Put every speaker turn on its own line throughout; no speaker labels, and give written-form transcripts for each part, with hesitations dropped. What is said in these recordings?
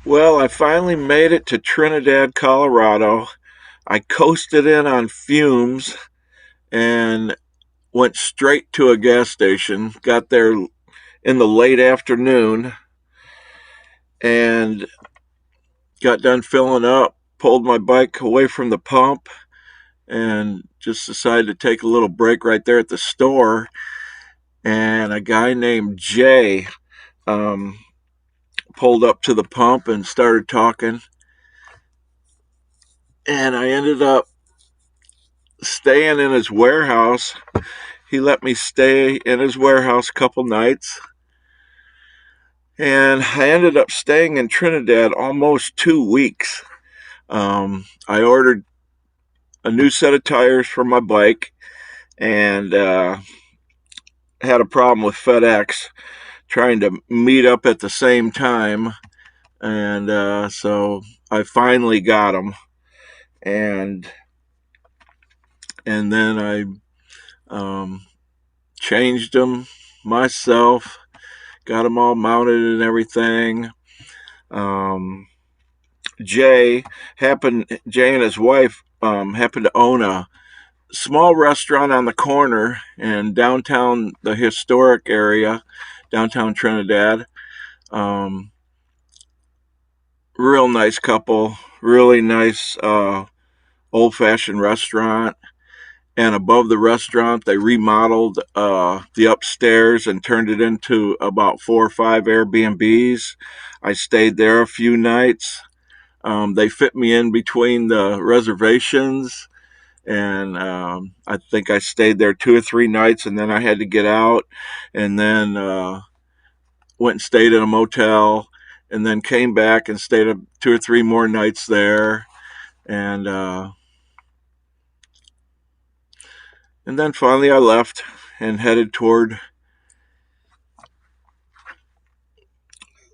Well, I finally made it to Trinidad, Colorado. I coasted in on fumes and went straight to a gas station. Got there in the late afternoon and got done filling up, pulled my bike away from the pump, and just decided to take a little break right there at the store. And a guy named Jay um, pulled up to the pump and started talking. And I ended up staying in his warehouse. He let me stay in his warehouse a couple nights. And I ended up staying in Trinidad almost 2 weeks. I ordered a new set of tires for my bike and had a problem with FedEx trying to meet up at the same time. And so I finally got them. And then I changed them myself, got them all mounted and everything. Um, Jay and his wife happened to own a small restaurant on the corner in downtown, the historic area, downtown Trinidad. Um, Real nice couple, really nice old fashioned restaurant. And above the restaurant, they remodeled the upstairs and turned it into about 4 or 5 Airbnbs. I stayed there a few nights. They fit me in between the reservations, and I think I stayed there 2 or 3 nights, and then I had to get out, and then went and stayed in a motel, and then came back and stayed 2 or 3 more nights there, and then finally I left and headed toward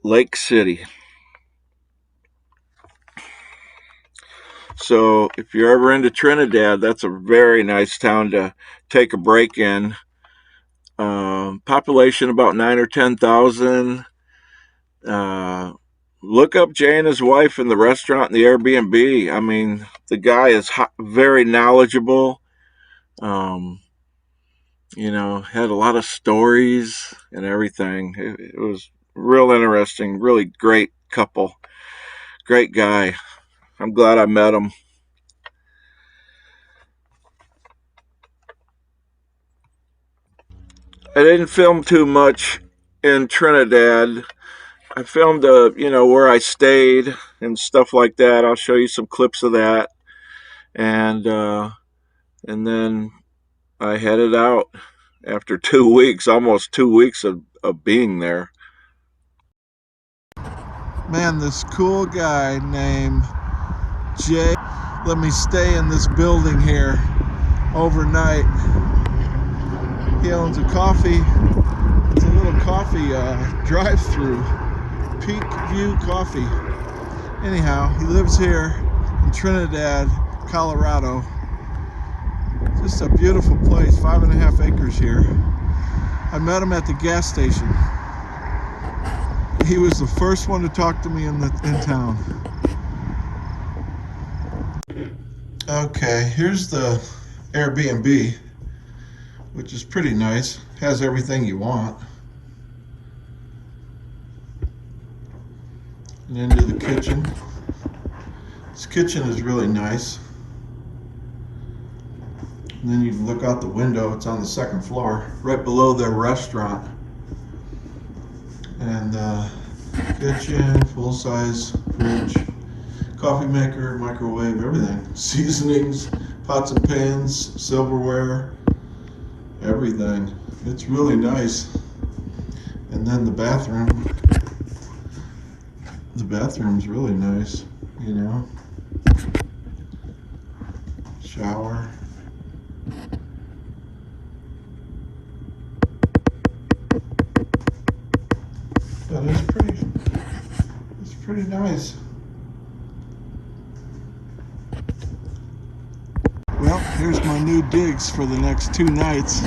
Lake City. So if you're ever into Trinidad, that's a very nice town to take a break in. Population about 9 or 10,000. Look up Jay and his wife in the restaurant and the Airbnb. I mean, the guy is very knowledgeable. Um, had a lot of stories and everything. It was real interesting, really great couple, great guy. I'm glad I met him. I didn't film too much in Trinidad. I filmed, where I stayed and stuff like that. I'll show you some clips of that, and then I headed out after 2 weeks, almost 2 weeks of being there. Man, this cool guy named Jay let me stay in this building here overnight. He owns a coffee. It's a little coffee drive-through. Peak View Coffee. Anyhow, he lives here in Trinidad, Colorado. Just a beautiful place, 5.5 acres here. I met him at the gas station. He was the first one to talk to me in town. Okay, here's the Airbnb, which is pretty nice. Has everything you want. And into the kitchen. This kitchen is really nice. And then you can look out the window. It's on the second floor, right below their restaurant. And kitchen, full-size fridge, coffee maker, microwave, everything. Seasonings, pots and pans, silverware, everything. It's really nice. And then the bathroom. The bathroom's really nice, Shower. But it's pretty nice. Well, here's my new digs for the next 2 nights.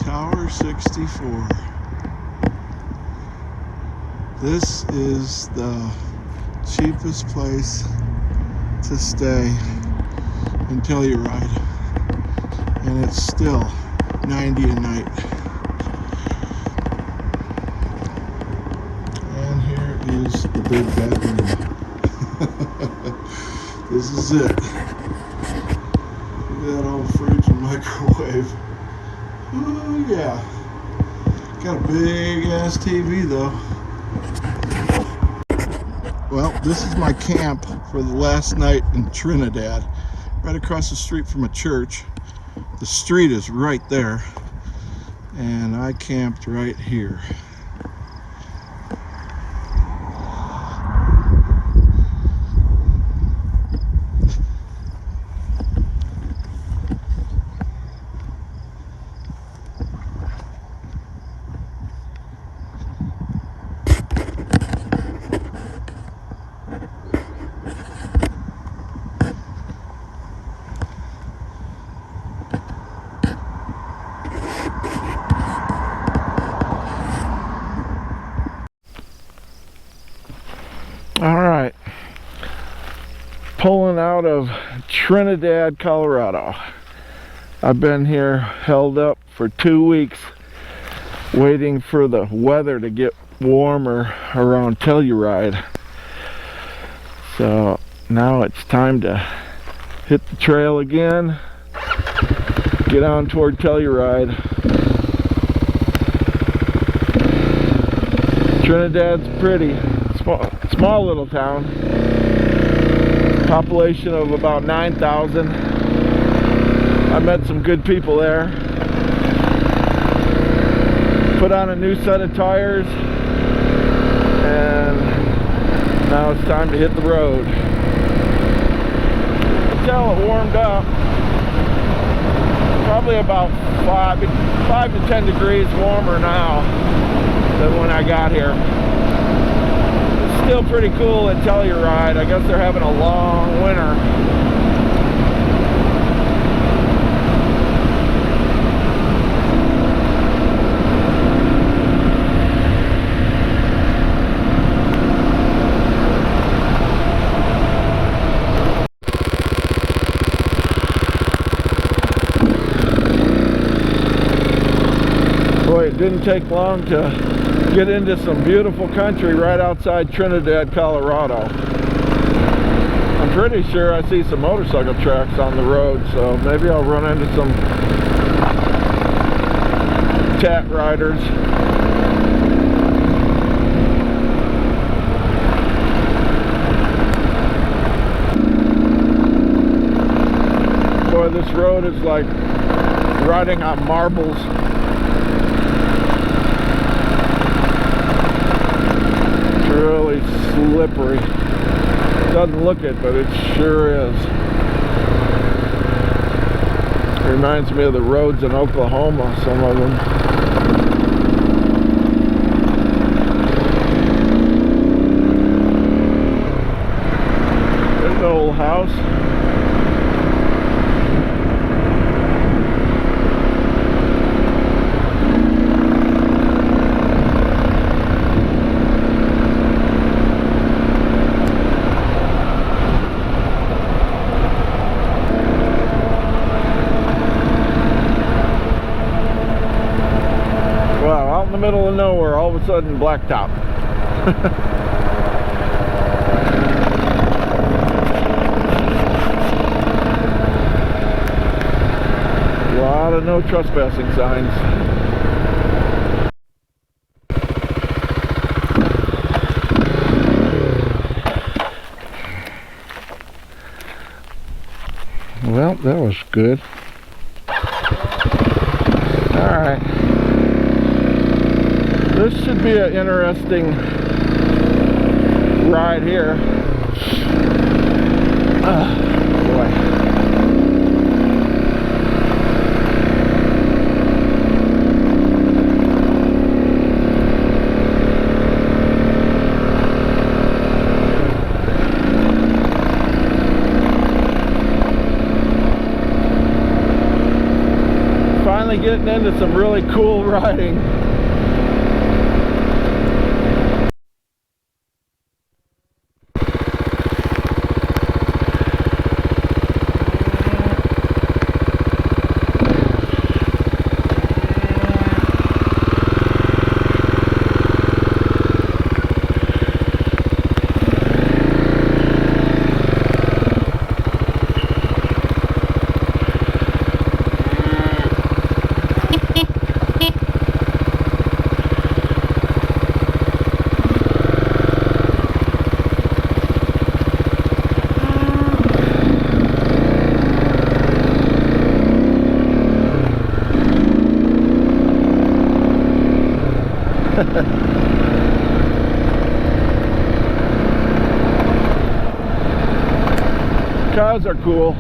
Tower 64. This is the cheapest place to stay in Telluride, and it's still $90 a night. And here is the big bedroom. This is it. Look at that old fridge and microwave. Oh yeah. Got a big ass TV though. Well, this is my camp for the last night in Trinidad. Right across the street from a church. The street is right there. And I camped right here. All right, pulling out of Trinidad, Colorado. I've been here held up for 2 weeks waiting for the weather to get warmer around Telluride. So now it's time to hit the trail again, get on toward Telluride. Trinidad's pretty. Small little town, population of about 9,000. I met some good people there. Put on a new set of tires, and now it's time to hit the road. Until it warmed up, probably about 5 to 10 degrees warmer now than when I got here. Still pretty cool in Telluride. I guess they're having a long winter. Boy, it didn't take long to get into some beautiful country right outside Trinidad, Colorado. I'm pretty sure I see some motorcycle tracks on the road, so maybe I'll run into some tat riders. Boy, this road is like riding on marbles. Really slippery. Doesn't look it, but it sure is. Reminds me of the roads in Oklahoma, some of them. There's an old house. In the middle of nowhere, all of a sudden blacktop. A lot of no trespassing signs. Well, that was good. All right. This should be an interesting ride here. Boy. Finally getting into some really cool riding. Cars are cool.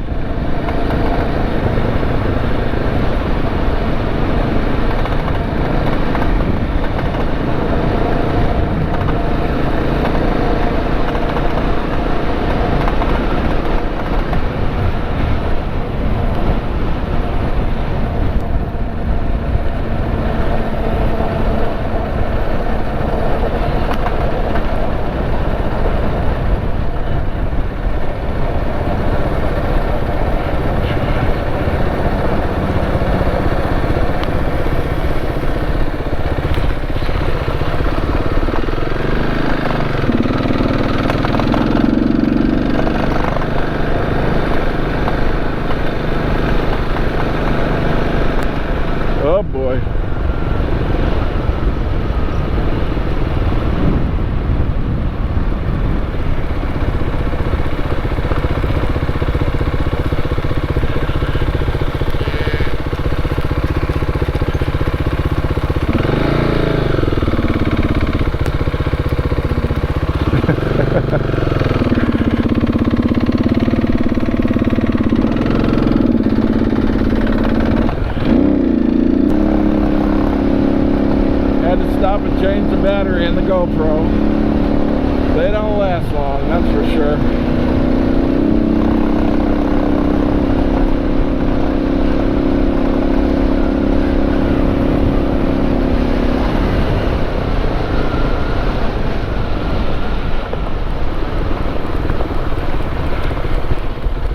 Oh boy. Stop and change the battery in the GoPro. They don't last long, that's for sure.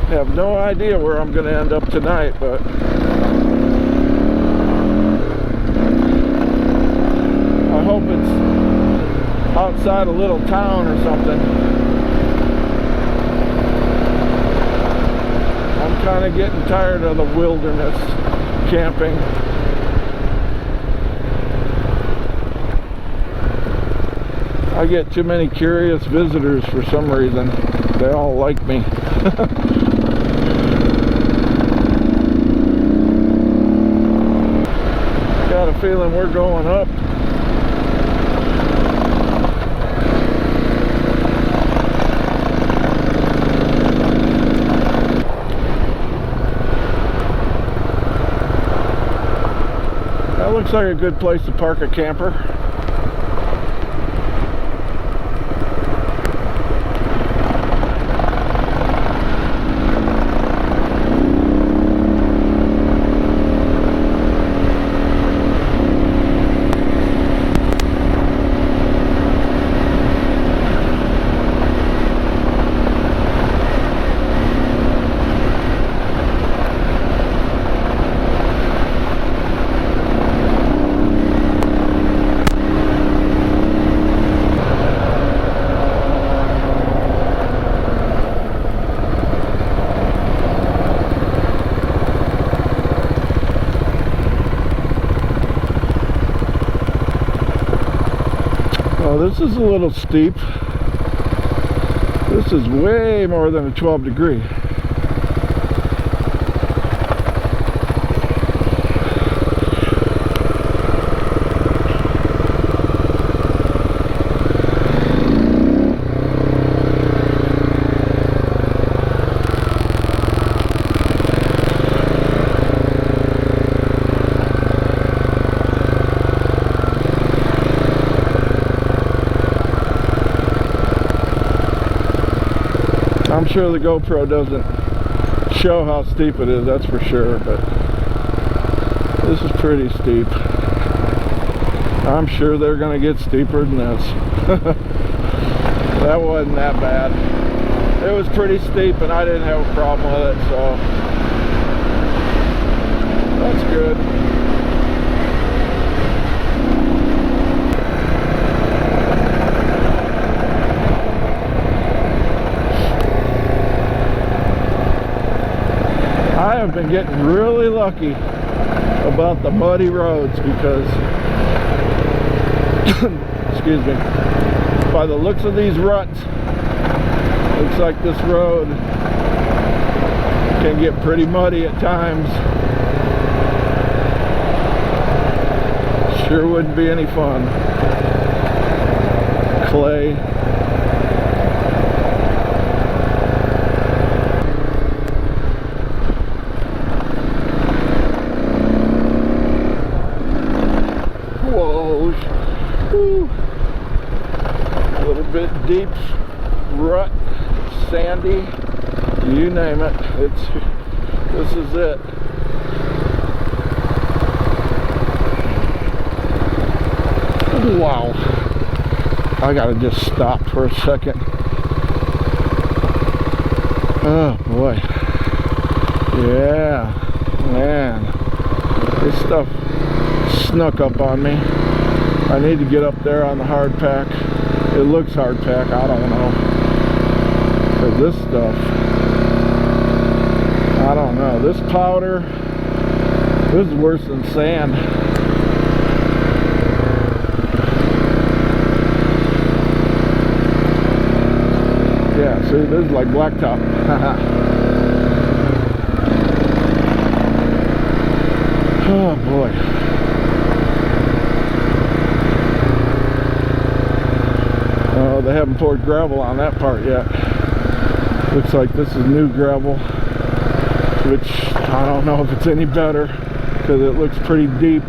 I have no idea where I'm going to end up tonight, but I hope it's outside a little town or something. I'm kind of getting tired of the wilderness camping. I get too many curious visitors for some reason. They all like me. Got a feeling we're going up. That looks like a good place to park a camper. This is a little steep. This is way more than a 12 degree. I'm sure the GoPro doesn't show how steep it is, that's for sure, but this is pretty steep. I'm sure they're going to get steeper than this. That wasn't that bad. It was pretty steep and I didn't have a problem with it, so that's good. I have been getting really lucky about the muddy roads because, excuse me, by the looks of these ruts, looks like this road can get pretty muddy at times. Sure wouldn't be any fun. Clay. Whoa. Woo. A little bit deep rut, sandy, you name it. This is it. Wow. I gotta just stop for a second. Oh boy. Yeah, man. This stuff snuck up on me. I need to get up there on the hard pack. It looks hard pack, I don't know. Because this stuff, I don't know. This powder, this is worse than sand. Yeah, see, this is like blacktop. Oh boy. Oh, they haven't poured gravel on that part yet. Looks like this is new gravel, which I don't know if it's any better because it looks pretty deep.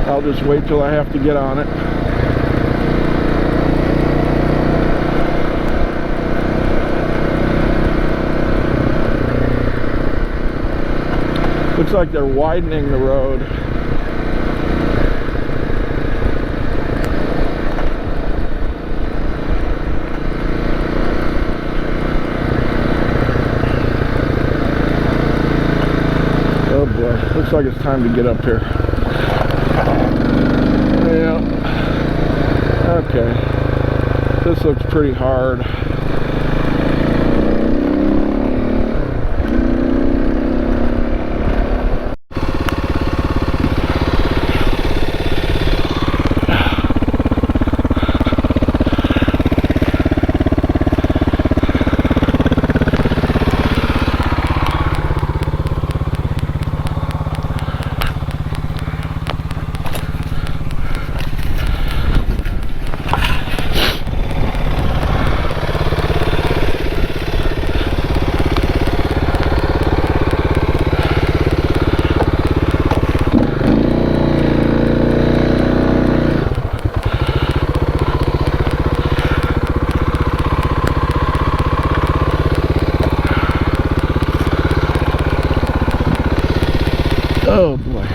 I'll just wait till I have to get on it. Looks like they're widening the road. Oh boy, looks like it's time to get up here. Yeah. Okay. This looks pretty hard. Oh boy.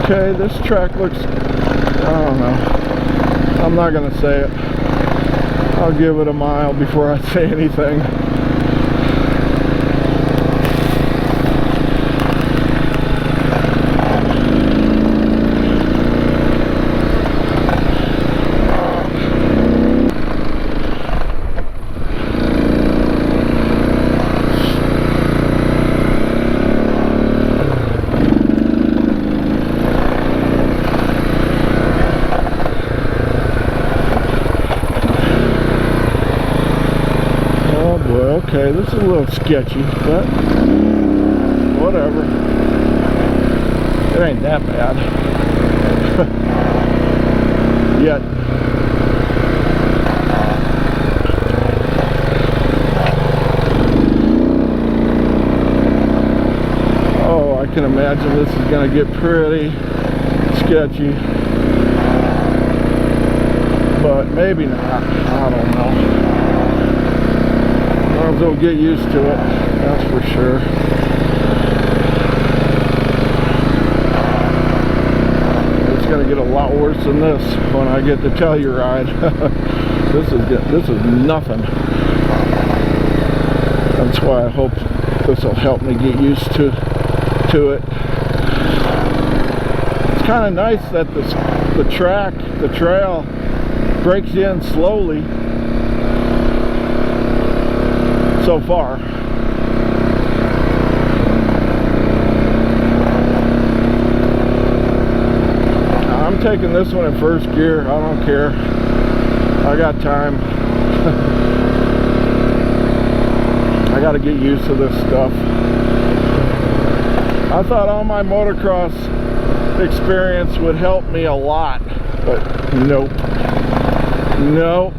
Okay, this track looks, I don't know, I'm not going to say it. I'll give it a mile before I say anything. Okay, this is a little sketchy, but whatever. It ain't that bad. Yet. Oh, I can imagine this is going to get pretty sketchy. But maybe not. I don't know. They'll get used to it, that's for sure. get a lot worse than this when I get to Telluride. This is nothing. That's why I hope this will help me get used to it. It's kind of nice that the trail breaks in slowly so far. I'm taking this one in first gear. I don't care. I got time. I got to get used to this stuff. I thought all my motocross experience would help me a lot, but nope. Nope.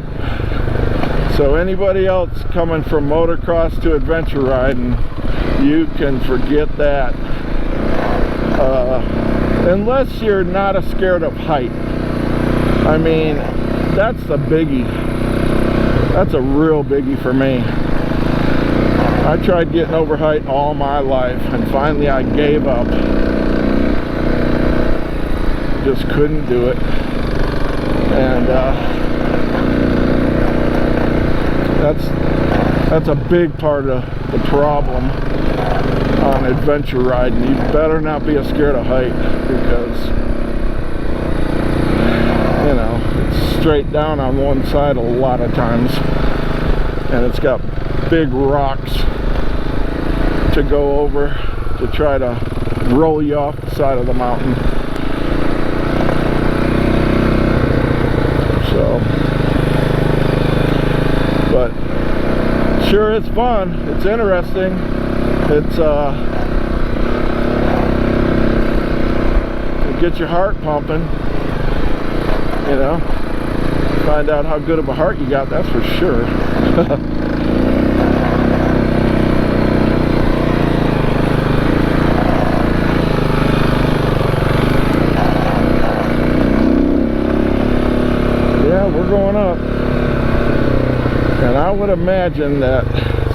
So anybody else coming from motocross to adventure riding, you can forget that. Unless you're not scared of height. I mean, that's the biggie. That's a real biggie for me. I tried getting over height all my life, and finally I gave up. Just couldn't do it. And that's a big part of the problem on adventure riding. You better not be scared of height, because you know, it's straight down on one side a lot of times, and it's got big rocks to go over to try to roll you off the side of the mountain. So, but sure, it's fun. It's interesting. It's it gets your heart pumping, you know. Find out how good of a heart you got, that's for sure. Yeah, we're going up. And I would imagine that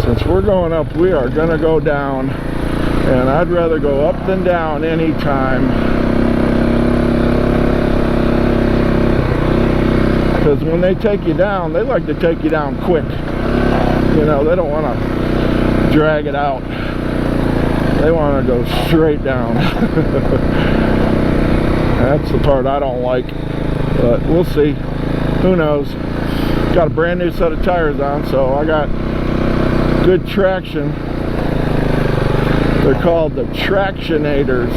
since we're going up, we are going to go down, and I'd rather go up than down anytime, because when they take you down, they like to take you down quick. You know, they don't want to drag it out. They want to go straight down. That's the part I don't like, but we'll see. Who knows? Got a brand new set of tires on, so I got good traction. They're called the Tractionators.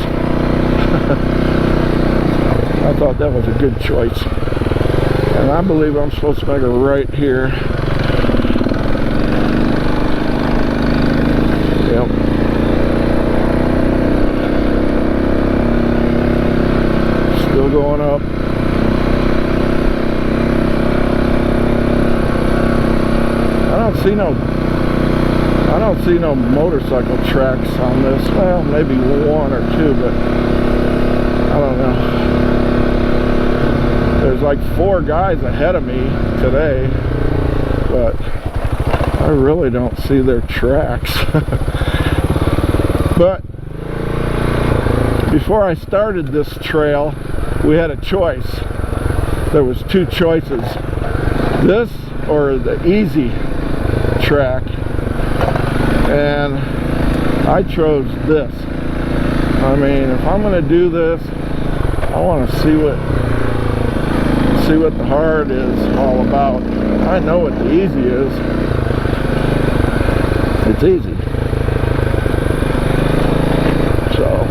I thought that was a good choice, and I believe I'm supposed to make it right here. Yep. Still going up. I don't see no motorcycle tracks on this. Well, maybe one or two, but I don't know. There's like 4 guys ahead of me today, but I really don't see their tracks. But before I started this trail, we had a choice. There was 2 choices. This or the easy track, and I chose this. I mean, if I'm going to do this, I want to see what the hard is all about. I know what the easy is. It's easy. So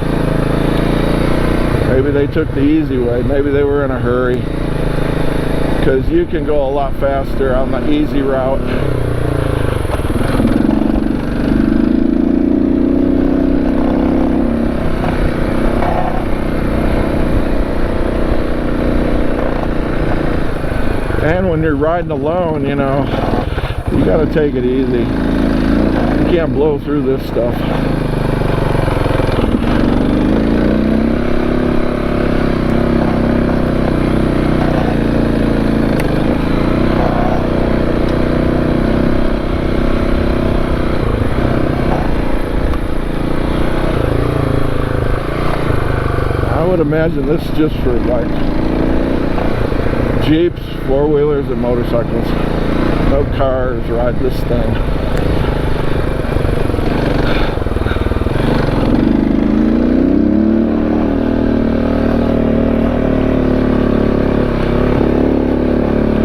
maybe they took the easy way. Maybe they were in a hurry, because you can go a lot faster on the easy route. And when you're riding alone, you know, you got to take it easy. You can't blow through this stuff. I would imagine this just for like Jeeps, four-wheelers, and motorcycles. No cars ride this thing.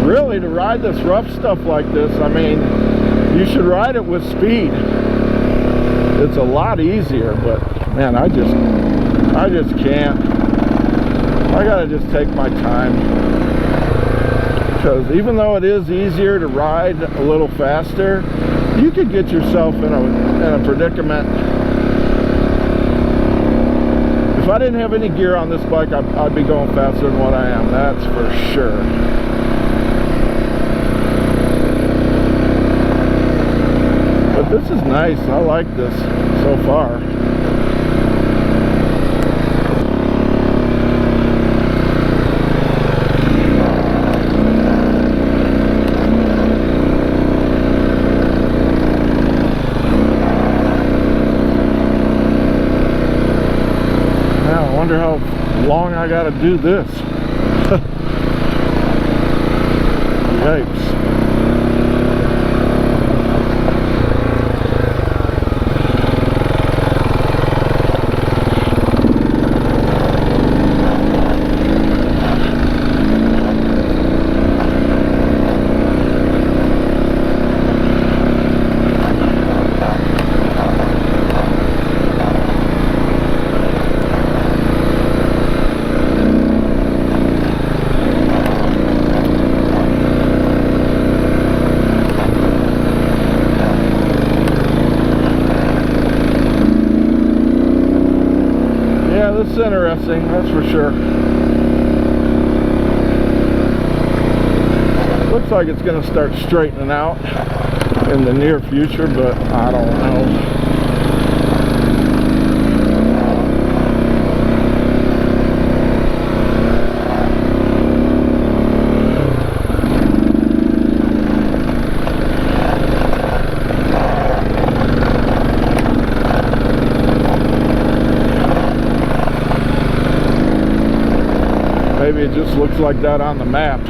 Really, to ride this rough stuff like this, I mean, you should ride it with speed. It's a lot easier, but man, I just can't. I gotta just take my time, because even though it is easier to ride a little faster, you could get yourself in a predicament. If I didn't have any gear on this bike, I'd be going faster than what I am, that's for sure. But this is nice. I like this so far. Now I wonder how long I gotta do this. Yikes. It's interesting, that's for sure. Looks like it's going to start straightening out in the near future, but I don't know. Maybe it just looks like that on the map.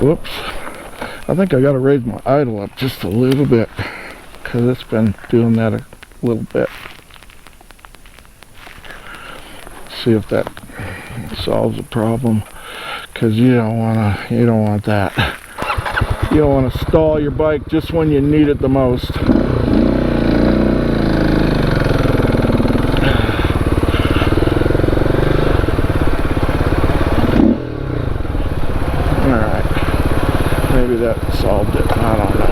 Whoops. I think I got to raise my idle up just a little bit, because it's been doing that a little bit. See if that solves the problem, because you don't want that. You don't want to stall your bike just when you need it the most. Maybe that solved it. I don't know.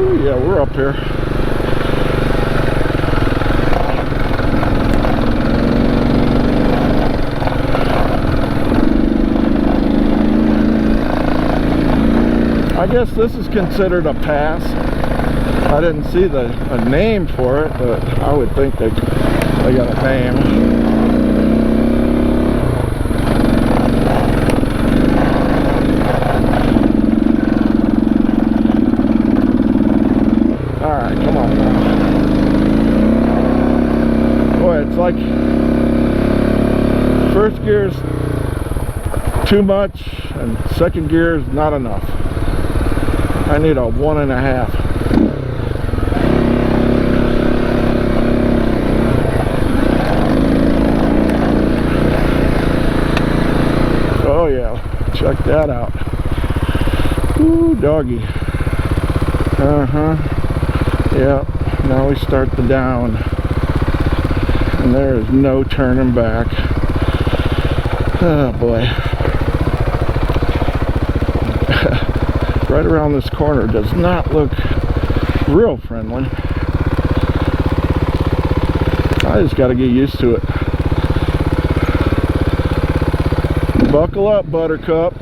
Ooh, yeah, we're up here. I guess this is considered a pass. I didn't see a name for it, but I would think they got a name. Come on now. Boy, it's like first gear is too much and second gear is not enough. I need a 1.5. Oh yeah, check that out. Ooh, doggy. Yep, now we start the down, and there is no turning back. Oh boy. Right around this corner does not look
Real friendly. I just got to get used to it. Buckle up, Buttercup.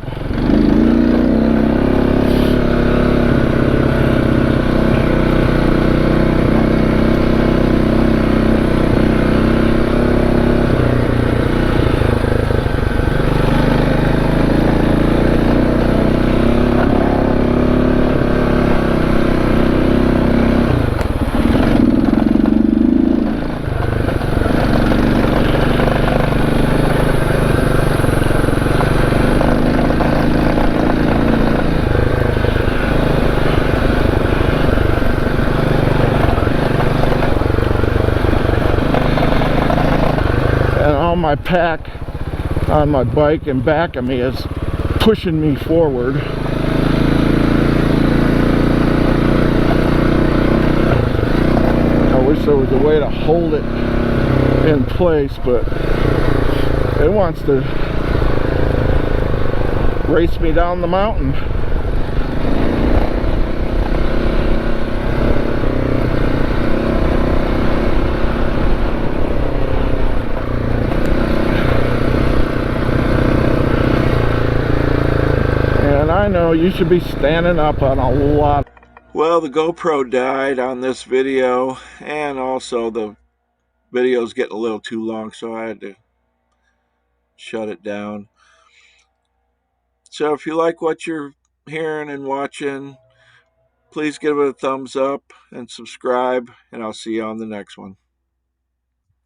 My pack on my bike and back of me is pushing me forward. I wish there was a way to hold it in place, but it wants to race me down the mountain. I know you should be standing up on a lot.
Well, the GoPro died on this video, and also the video's getting a little too long, so I had to shut it down. So if you like what you're hearing and watching, please give it a thumbs up and subscribe, and I'll see you on the next one.